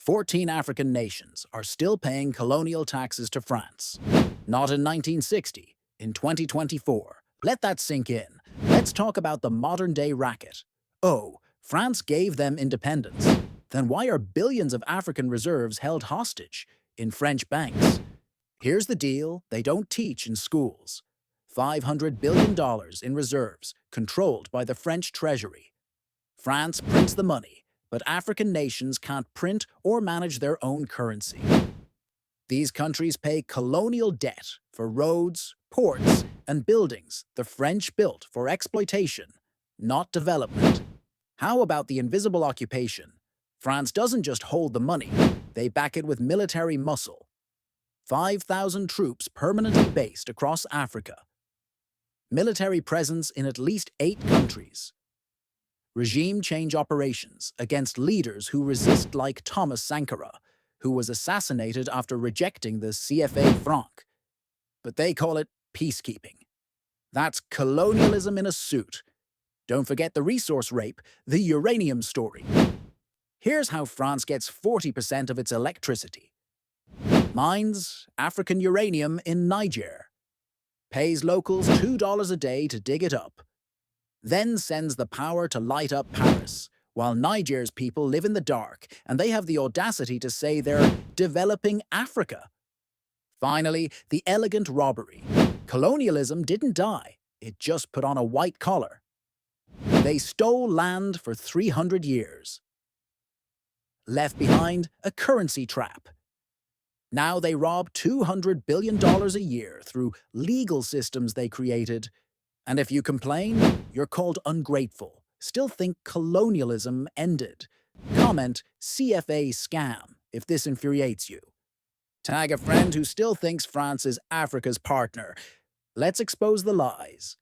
14 African nations are still paying colonial taxes to France. Not in 1960, in 2024. Let that sink in. Let's talk about the modern-day racket. Oh, France gave them independence. Then why are billions of African reserves held hostage in French banks? Here's the deal they don't teach in schools. $500 billion in reserves, controlled by the French treasury. France prints the money, but African nations can't print or manage their own currency. These countries pay colonial debt for roads, ports, and buildings the French built for exploitation, not development. How about the invisible occupation? France doesn't just hold the money, they back it with military muscle. 5,000 troops permanently based across Africa. Military presence in at least 8 countries. Regime change operations against leaders who resist, like Thomas Sankara, who was assassinated after rejecting the CFA Franc. But they call it peacekeeping. That's colonialism in a suit. Don't forget the resource rape, the uranium story. Here's how France gets 40% of its electricity. Mines African uranium in Niger. Pays locals $2 a day to dig it up. Then sends the power to light up Paris, while Niger's people live in the dark, and they have the audacity to say they're developing Africa. Finally, the elegant robbery. Colonialism didn't die, it just put on a white collar. They stole land for 300 years. Left behind a currency trap. Now they rob $200 billion a year through legal systems they created. And if you complain, you're called ungrateful. Still think colonialism ended. Comment CFA SCAM if this infuriates you. Tag a friend who still thinks France is Africa's partner. Let's expose the lies.